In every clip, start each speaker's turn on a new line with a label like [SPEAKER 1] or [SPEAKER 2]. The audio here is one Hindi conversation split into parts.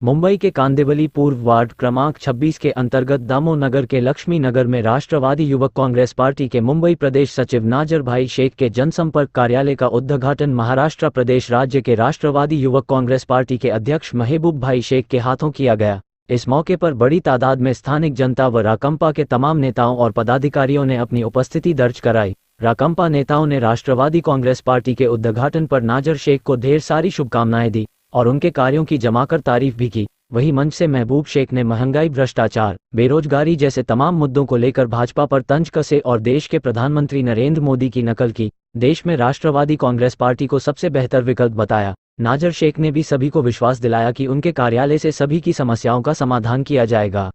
[SPEAKER 1] मुंबई के कांदिवली पूर्व वार्ड क्रमांक 26 के अंतर्गत दामो नगर के लक्ष्मी नगर में राष्ट्रवादी युवक कांग्रेस पार्टी के मुंबई प्रदेश सचिव नाजर भाई शेख के जनसंपर्क कार्यालय का उद्घाटन महाराष्ट्र प्रदेश राज्य के राष्ट्रवादी युवक कांग्रेस पार्टी के अध्यक्ष महबूब भाई शेख के हाथों किया गया। इस मौके पर बड़ी तादाद में स्थानिक जनता व राकंपा के तमाम नेताओं और पदाधिकारियों ने अपनी उपस्थिति दर्ज कराई। राकंपा नेताओं ने राष्ट्रवादी कांग्रेस पार्टी के उद्घाटन पर नाजर शेख को ढेर सारी शुभकामनाएं दी और उनके कार्यों की जमाकर तारीफ भी की। वहीं मंच से महबूब शेख ने महंगाई, भ्रष्टाचार, बेरोजगारी जैसे तमाम मुद्दों को लेकर भाजपा पर तंज कसे और देश के प्रधानमंत्री नरेंद्र मोदी की नकल की। देश में राष्ट्रवादी कांग्रेस पार्टी को सबसे बेहतर विकल्प बताया। नाजर शेख ने भी सभी को विश्वास दिलाया कि उनके कार्यालय से सभी की समस्याओं का समाधान किया जाएगा।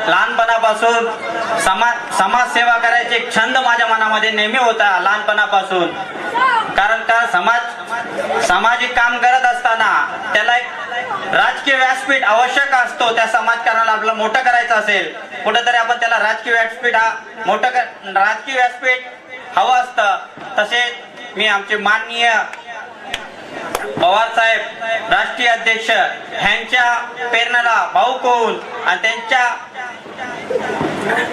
[SPEAKER 2] लहानपणापासून समाजसेवा करायचे एक छंद माझ्या मनामध्ये नेहमी होता लहानपणापासून। कारण का सामाजिक काम करत असताना त्याला एक राजकीय व्यासपीठ आवश्यक असतो। त्या समाजकारणाला आपलं मोठं करायचं असेल कुठेतरी आपण त्याला राजकीय व्यासपीठ हवं असतं। तसेच मी आमचे माननीय पवार साहेब राष्ट्रीय अध्यक्ष ह्यांच्या प्रेरणाला भावुक होऊन आणि त्यांच्या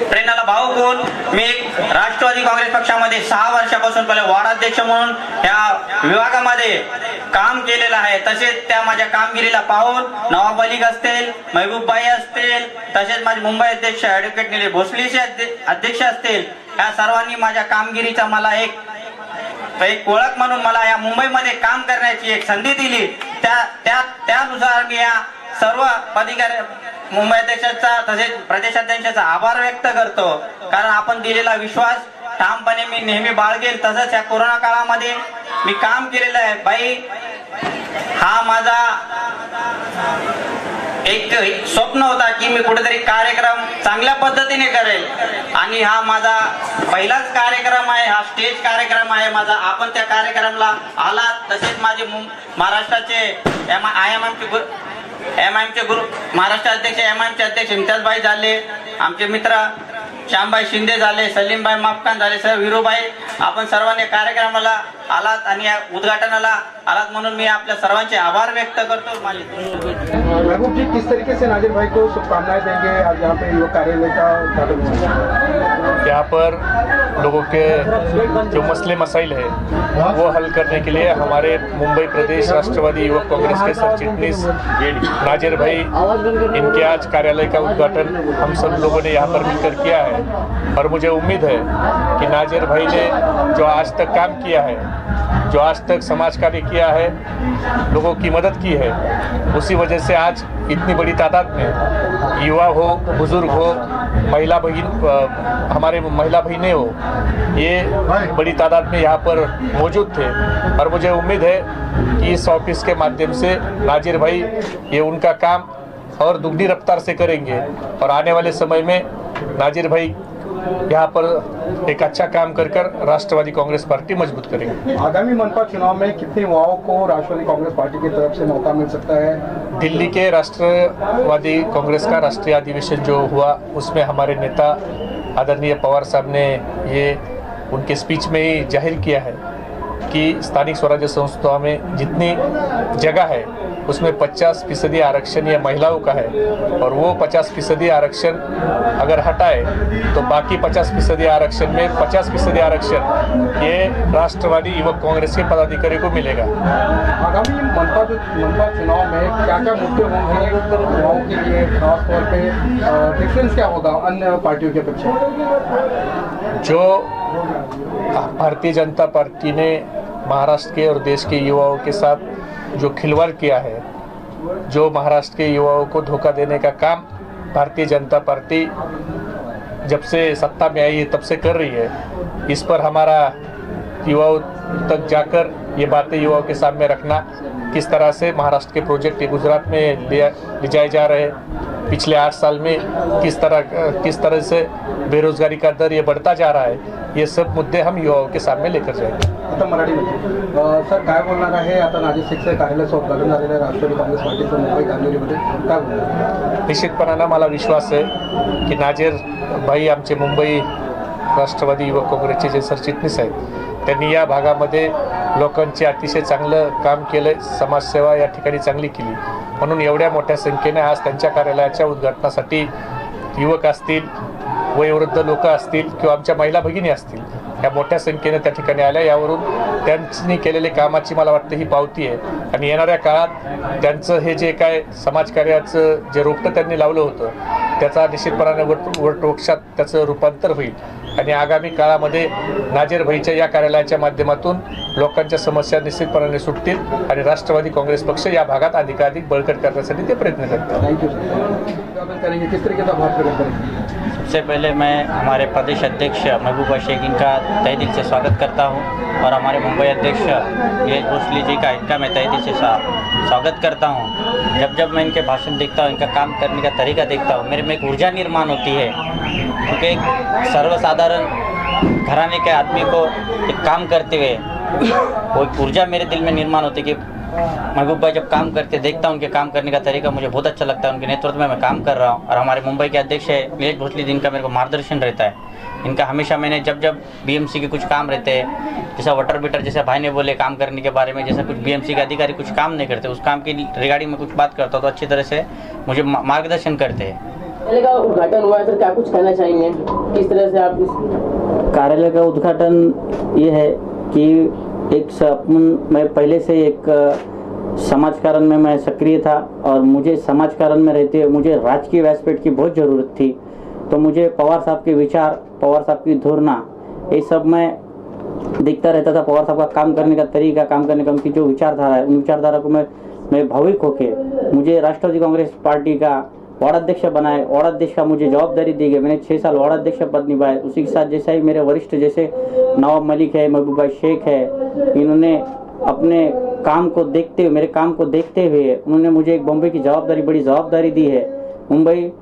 [SPEAKER 2] प्रेरणाला भावुक होऊन मी राष्ट्रवादी काँग्रेस पक्षामध्ये 6 वर्षापासून पहिले वार्डाध्यक्ष म्हणून या विभागामध्ये काम केलेलं आहे। तसेच त्या माझ्या कामगिरीला पाहून नवाब मलिक असतील, महबूब भाई असतील, तसेच माझे मुंबई अध्यक्ष ॲडव्होकेट निलेश भोसलेचे अध्यक्ष असतील, या सर्वांनी माझ्या कामगिरीचा मला एक ओळख म्हणून मला या मुंबईमध्ये काम करण्याची एक संधी दिली। त्यानुसार मी या सर्व पदाधिकारी मुंबई अध्यक्षाचा तसेच प्रदेशाध्यक्षाचा आभार व्यक्त करतो। कारण आपण दिलेला विश्वास ठामपणे मी नेहमी बाळगेल। तसंच या कोरोना काळामध्ये मी काम केलेलं आहे। बाई हा माझा एक स्वप्न होता की मी कुठेतरी कार्यक्रम चांगल्या पद्धतीने करेल आणि हा माझा पहिलाच कार्यक्रम आहे, हा स्टेज कार्यक्रम आहे माझा। आपण त्या कार्यक्रमाला आला। तसेच माझे महाराष्ट्राचे एमआयएमचे गुरु महाराष्ट्र अध्यक्ष एमआयएमचे अध्यक्ष इम्तियाजभाई झाले, आमचे मित्र श्यामभाई शिंदे झाले, सलीमभाई मापकान झाले, सर विरूभाई, आपण सर्वांनी कार्यक्रमाला आलात आणि या उद्घाटनाला आलात म्हणून मी आपल्या सर्वांचे आभार व्यक्त करतो।
[SPEAKER 3] महबूब जी, किस तरीके से नाजिर भाई को शुभकामनाएं देंगे आज यहाँ पे युवक कार्यालय का उद्घाटन हुआ?
[SPEAKER 4] यहाँ पर लोगों के जो मसले मसाइल है वो हल करने के लिए हमारे मुंबई प्रदेश राष्ट्रवादी युवक कांग्रेस के सरचिटनीस नाजिर भाई, इनके आज कार्यालय का उद्घाटन हम सब लोगों ने यहाँ पर मिलकर किया है। और मुझे उम्मीद है कि नाजिर भाई ने जो आज तक काम किया है, जो आज तक समाज कार्य किया है, लोगों की मदद की है, उसी वजह से आज इतनी बड़ी तादाद में युवा हो, बुजुर्ग हो, महिला बहन, हमारे महिला बहनें हो, ये बड़ी तादाद में यहाँ पर मौजूद थे। और मुझे उम्मीद है कि इस ऑफिस के माध्यम से नाजिर भाई ये उनका काम और दुगनी रफ्तार से करेंगे और आने वाले समय में नाजिर भाई यहाँ पर एक अच्छा काम कर राष्ट्रवादी कांग्रेस पार्टी मजबूत करेंगे।
[SPEAKER 3] आगामी मनपा चुनाव में कितने युवाओं को राष्ट्रवादी कांग्रेस पार्टी की तरफ से मौका मिल सकता है?
[SPEAKER 4] दिल्ली के राष्ट्रवादी कांग्रेस का राष्ट्रीय अधिवेशन जो हुआ उसमें हमारे नेता आदरणीय पवार साहब ने ये उनके स्पीच में ही जाहिर किया है कि स्थानिक स्वराज्य संस्थाओं में जितनी जगह है उसमें 50% आरक्षण ये महिलाओं का है और वो 50% आरक्षण अगर हटाए तो बाकी 50% आरक्षण में 50% आरक्षण ये राष्ट्रवादी युवक कांग्रेस के पदाधिकारी को मिलेगा।
[SPEAKER 3] आगामी मनपा चुनाव में क्या क्या मुद्दे होंगे युवाओं के लिए, खासतौर पे डिफरेंस क्या होगा अन्य पार्टियों के अपेक्षा?
[SPEAKER 4] जो भारतीय जनता पार्टी ने महाराष्ट्र के और देश के युवाओं के साथ जो खिलवाड़ किया है, जो महाराष्ट्र के युवाओं को धोखा देने का काम भारतीय जनता पार्टी जब से सत्ता में आई है तब से कर रही है, इस पर हमारा युवाओं तक जाकर ये बातें युवाओं के सामने रखना, किस तरह से महाराष्ट्र के प्रोजेक्ट गुजरात में ले जाए जा रहे हैं, पिछले 8 साल में किस तरह से बेरोजगारी का दर ये बढ़ता जा रहा है, ये सब मुद्दे हम युवाओं के सामने लेकर जाएंगे।
[SPEAKER 3] आता मराठीमध्ये सर काय बोलणार आहे? आता नाजेर शेखचं कार्यालयाचं उद्घाटन झालेलं आहे राष्ट्रवादी काँग्रेस पार्टीचं मुंबई कांदिवलीमध्ये, काय बोलणार?
[SPEAKER 4] निश्चितपणानं मला विश्वास आहे की नाजेर भाई आमचे मुंबई राष्ट्रवादी युवक काँग्रेसचे जे सरचिटणीस आहेत त्यांनी या भागामध्ये लोकांचे अतिशय चांगलं काम केलं, समाजसेवा या ठिकाणी चांगली केली, म्हणून एवढ्या मोठ्या संख्येने आज त्यांच्या कार्यालयाच्या उद्घाटनासाठी युवक असतील, वयोवृद्ध लोक असतील किंवा आमच्या महिला भगिनी असतील, या मोठ्या संख्येने त्या ठिकाणी आल्या। यावरून त्यांनी केलेल्या कामाची मला वाटतं ही पावती आहे आणि येणाऱ्या काळात त्यांचं हे जे काय समाजकार्याचं जे रोपटं त्यांनी लावलं होतं त्याचा निश्चितपणाने वटवृक्षात त्याचं रूपांतर होईल आणि आगामी काळामध्ये नाजेर भाईच्या या कार्यालयाच्या माध्यमातून लोकांच्या समस्या निश्चितपणाने सुटतील आणि राष्ट्रवादी काँग्रेस पक्ष या भागात अधिकाधिक बळकट करण्यासाठी ते प्रयत्न करतात।
[SPEAKER 3] Thank you sir. करेंगे किस तरीके का भाव प्रकट करेंगे?
[SPEAKER 2] सबसे पहले मैं हमारे प्रदेश अध्यक्ष महबूबा शेख इनका तहे दिल से स्वागत करता हूं और हमारे मुंबई अध्यक्ष नीलेश भोसले जी का इनका मैं तहे दिल से स्वागत करता हूं। जब जब मैं इनके भाषण देखता हूं, इनका काम करने का तरीका देखता हूं, मेरे में एक ऊर्जा निर्माण होती है, क्योंकि एक सर्वसाधारण घराने के आदमी को एक काम करते हुए वो एक ऊर्जा मेरे दिल में निर्माण होती है कि महबूब भाई जब काम करते देखता हूं, उनके काम करने का तरीका मुझे बहुत अच्छा लगता है, उनके नेतृत्व में मैं काम कर रहा हूं। और हमारे मुंबई के अध्यक्ष है नीलेश भोसले जी, इनका मेरे को मार्गदर्शन रहता है। इनका हमेशा मैंने जब जब बीएमसी के कुछ काम रहते हैं, जैसा वाटर मीटर, जैसे भाई ने बोले काम करने के बारे में, जैसा कुछ बीएमसी के अधिकारी कुछ काम नहीं करते, उस काम की रिगार्डिंग में कुछ बात करता हूँ तो अच्छी तरह से मुझे मार्गदर्शन करते हैं।
[SPEAKER 5] कार्यालय का उद्घाटन हुआ है सर, क्या कुछ कहना चाहेंगे? किस तरह से आप इस
[SPEAKER 6] कार्यालय का उद्घाटन ये है कि मैं पहले से एक समाजकारण में मैं सक्रिय था और मुझे समाजकारण में रहते हुए मुझे राजकीय व्यासपीठ की बहुत ज़रूरत थी, तो मुझे पवार साहब के विचार, पवार साहब की धोरना, ये सब मैं देखता रहता था। पवार साहब का काम करने का तरीका, काम करने का उनकी जो विचारधारा है, उन विचारधारा को मैं भावुक होके मुझे राष्ट्रवादी कांग्रेस पार्टी का वार्डाध्यक्ष बनाए। वार्डाध्यक्ष का मुझे जवाबदारी दी गई, मैंने 6 साल वार्डाध्यक्ष पद निभाए। उसी के साथ जैसा ही मेरे वरिष्ठ जैसे नवाब मलिक है, महबूबा शेख है, इन्होंने अपने काम को देखते हुए, मेरे काम को देखते हुए उन्होंने मुझे एक बम्बई की बड़ी जवाबदारी दी है। मुंबई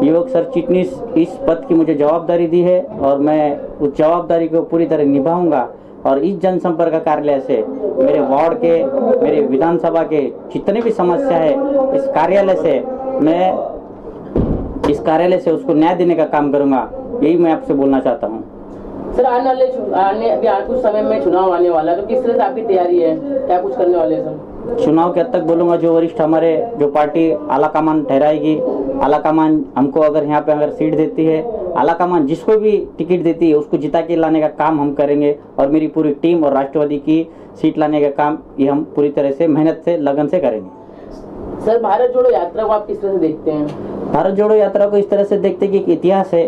[SPEAKER 6] युवक सरचिटनीस इस पद की मुझे जवाबदारी दी है और मैं उस जवाबदारी को पूरी तरह निभाऊंगा। और इस जनसंपर्क कार्यालय से मेरे वार्ड के, मेरे विधानसभा के जितने भी समस्या है, इस कार्यालय से उसको न्याय देने का काम करूंगा, यही मैं आपसे बोलना चाहता हूँ।
[SPEAKER 5] सर आने अभी कुछ समय में चुनाव आने वाला है, तो किस तरह से आपकी तैयारी है, क्या कुछ करने वाले हैं सर?
[SPEAKER 6] चुनाव के हद तक बोलूँगा, जो वरिष्ठ हमारे जो पार्टी आलाकमान ठहराएगी, आलाकमान हमको अगर यहाँ पे अगर सीट देती है, आलाकमान जिसको भी टिकट देती है उसको जिता के लाने का काम हम करेंगे और मेरी पूरी टीम और राष्ट्रवादी की सीट लाने का काम ये हम पूरी तरह से मेहनत से, लगन से करेंगे।
[SPEAKER 5] सर भारत जोड़ो यात्रा को आप किस तरह से देखते हैं?
[SPEAKER 6] भारत जोड़ो यात्रा को इस तरह से देखते हैं कि एक इतिहास है,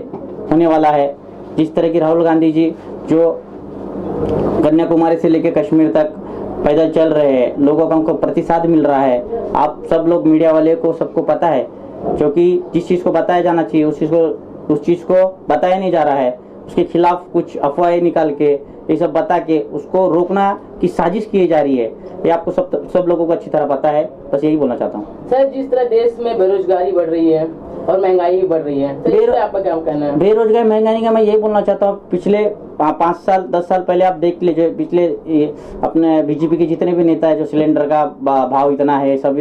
[SPEAKER 6] होने वाला है। जिस तरह की राहुल गांधी जी जो कन्याकुमारी से लेकर कश्मीर तक पैदल चल रहे हैं, लोगों का उनको प्रतिसाद मिल रहा है। आप सब लोग मीडिया वाले को सबको पता है, क्योंकि जिस चीज़ को बताया जाना चाहिए उस चीज़ को बताया नहीं जा रहा है। उसके खिलाफ कुछ अफवाहें निकाल के, ये सब बता के उसको रोकना की साजिश की जा रही है, ये आपको सब लोगों को अच्छी तरह पता है। बस यही बोलना चाहता हूँ।
[SPEAKER 5] सर जिस तरह देश में बेरोजगारी बढ़ रही है और महंगाई भी बढ़ रही है, तो इस पर आपका क्या कहना है?
[SPEAKER 6] बेरोजगारी महंगाई का मैं यही बोलना चाहता हूँ, पिछले 5 साल 10 साल पहले आप देख लीजिए, पिछले अपने बीजेपी के जितने भी नेता है जो सिलेंडर का भाव इतना है, सब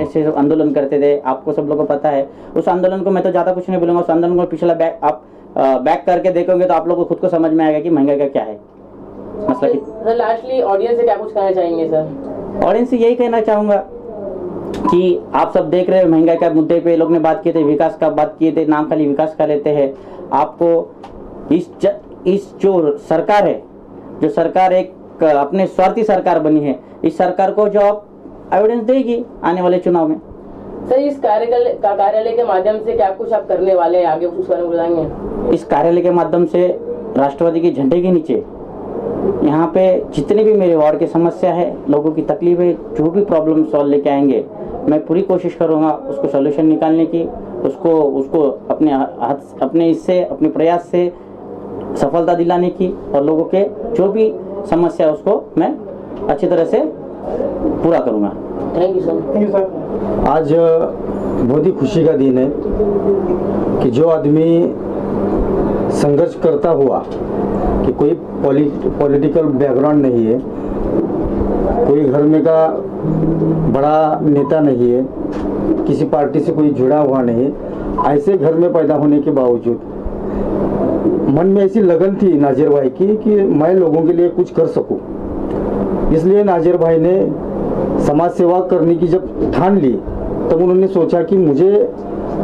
[SPEAKER 6] ऐसे आंदोलन करते थे, आपको सब लोगों को पता है। उस आंदोलन को मैं तो ज़्यादा कुछ नहीं बोलूँगा, उस आंदोलन को पिछला बैक करके देखोगे तो आप लोगों को खुद को समझ में आएगा कि महंगाई का क्या है मसला।
[SPEAKER 5] सर लास्टली ऑडियंस से क्या कुछ कहना चाहेंगे? सर
[SPEAKER 6] ऑडियंस से यही कहना चाहूँगा कि आप सब देख रहे हैं महंगाई का मुद्दे पे लोग ने बात किए थे, विकास का बात किए थे, नाम खाली विकास का लेते हैं। आपको इस जो सरकार है, जो सरकार एक अपने स्वार्थी सरकार बनी है, इस सरकार को जो आप एविडेंस देगी आने वाले चुनाव में।
[SPEAKER 5] सर इस कार्यालय के माध्यम से क्या कुछ आप करने वाले हैं, आगे कुछ बारे में बताएंगे?
[SPEAKER 6] इस कार्यालय के माध्यम से राष्ट्रवादी के झंडे के नीचे यहाँ पे जितनी भी मेरे वार्ड की समस्या है, लोगों की तकलीफ है, जो भी प्रॉब्लम सॉल्व लेके आएंगे, मैं पूरी कोशिश करूँगा उसको सोल्यूशन निकालने की, उसको अपने प्रयास से सफलता दिलाने की, और लोगों के जो भी समस्या है उसको मैं अच्छी तरह से पूरा करूँगा।
[SPEAKER 5] Thank you sir.
[SPEAKER 3] आज
[SPEAKER 7] बहुत ही खुशी का दिन है कि जो आदमी संघर्ष करता हुआ, कि कोई पॉलिटिकल बैकग्राउंड नहीं है, कोई घर में का बड़ा नेता नहीं है, किसी पार्टी से कोई जुड़ा हुआ नहीं है, ऐसे घर में पैदा होने के बावजूद मन में ऐसी लगन थी नाजिर भाई की कि मैं लोगों के लिए कुछ कर सकूं। इसलिए नाजिर भाई ने समाज सेवा करने की जब ठान ली, तब उन्होंने सोचा कि मुझे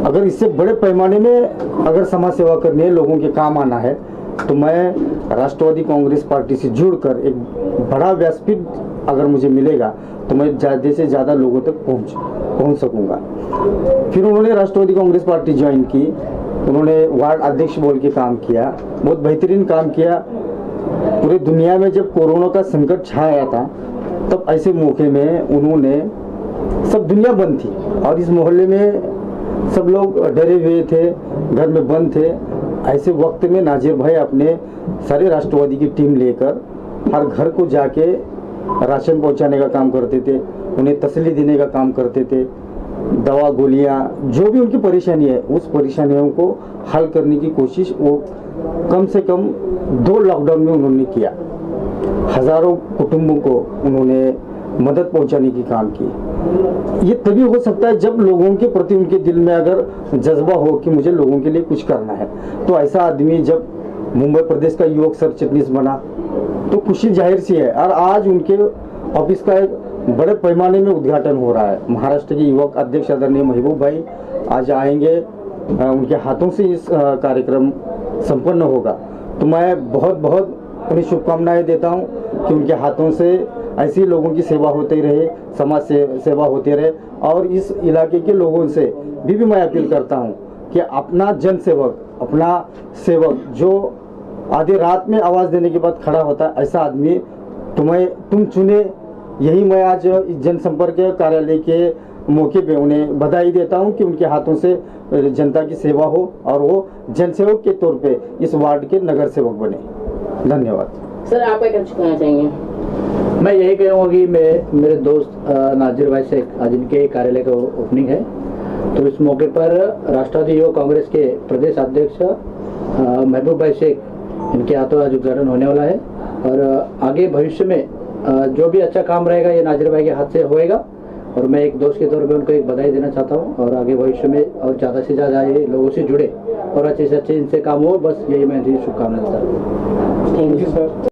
[SPEAKER 7] अगर इससे बड़े पैमाने में अगर समाज सेवा करनी है, लोगों के काम आना है, तो मैं राष्ट्रवादी कांग्रेस पार्टी से जुड़कर एक बड़ा व्यासपीठ अगर मुझे मिलेगा तो मैं ज़्यादा से ज़्यादा लोगों तक पहुंच सकूंगा। फिर उन्होंने राष्ट्रवादी कांग्रेस पार्टी ज्वाइन की, उन्होंने वार्ड अध्यक्ष बोल के काम किया, बहुत बेहतरीन काम किया। पूरी दुनिया में जब कोरोना का संकट छाया था, तब ऐसे मौके में उन्होंने, सब दुनिया बंद थी और इस मोहल्ले में सब लोग डरे हुए थे, घर में बंद थे, ऐसे वक्त में नाजिर भाई अपने सारे राष्ट्रवादी की टीम लेकर हर घर को जाके राशन पहुंचाने का काम करते थे, उन्हें तसल्ली देने का काम करते थे, दवा गोलियां जो भी उनकी परेशानी है उस परेशानियों को हल करने की कोशिश वो कम से कम 2 लॉकडाउन में उन्होंने किया। हजारों कुटुंबों को उन्होंने मदद पहुंचाने की काम की। ये तभी हो सकता है जब लोगों के प्रति उनके दिल में अगर जज्बा हो कि मुझे लोगों के लिए कुछ करना है। तो ऐसा आदमी जब मुंबई प्रदेश का युवक सरचिटनीस बना तो खुशी जाहिर सी है। और आज उनके ऑफिस का एक बड़े पैमाने में उद्घाटन हो रहा है। महाराष्ट्र के युवक अध्यक्ष आदरणीय महबूब भाई आज आएंगे, उनके हाथों से इस कार्यक्रम संपन्न होगा। तो मैं बहुत बहुत उन्हें शुभकामनाएं देता हूं कि उनके हाथों से ऐसी लोगों की सेवा होती रहे, समाज से सेवा होती रहे। और इस इलाके के लोगों से भी मैं अपील करता हूं कि अपना जन सेवक, अपना सेवक जो आधी रात में आवाज़ देने के बाद खड़ा होता है, ऐसा आदमी तुम चुने। यही मैं आज जनसंपर्क कार्यालय के मौके पे उन्हें बधाई देता हूं कि उनके हाथों से जनता की सेवा हो और वो जनसेवक के तौर पे इस वार्ड के नगर सेवक बने। धन्यवाद।
[SPEAKER 5] सर, आप क्या कहना चाहेंगे?
[SPEAKER 8] मैं यही कहूँगा कि मेरे दोस्त नाजिर भाई से आज इनके कार्यालय का ओपनिंग है, तो इस मौके पर राष्ट्रवादी युवक कांग्रेस के प्रदेश अध्यक्ष महबूब भाई शेख, इनके हाथों आज उद्घाटन होने वाला है। और आगे भविष्य में जो भी अच्छा काम रहेगा ये नाजिर भाई के हाथ से होएगा। और मैं एक दोस्त के तौर पे उनको एक बधाई देना चाहता हूँ और आगे भविष्य में और ज़्यादा से ज़्यादा ये लोगों से जुड़े और अच्छे से अच्छे इनसे काम हो, बस यही मैं शुभकामनाएं देता हूँ।
[SPEAKER 3] Thank you sir.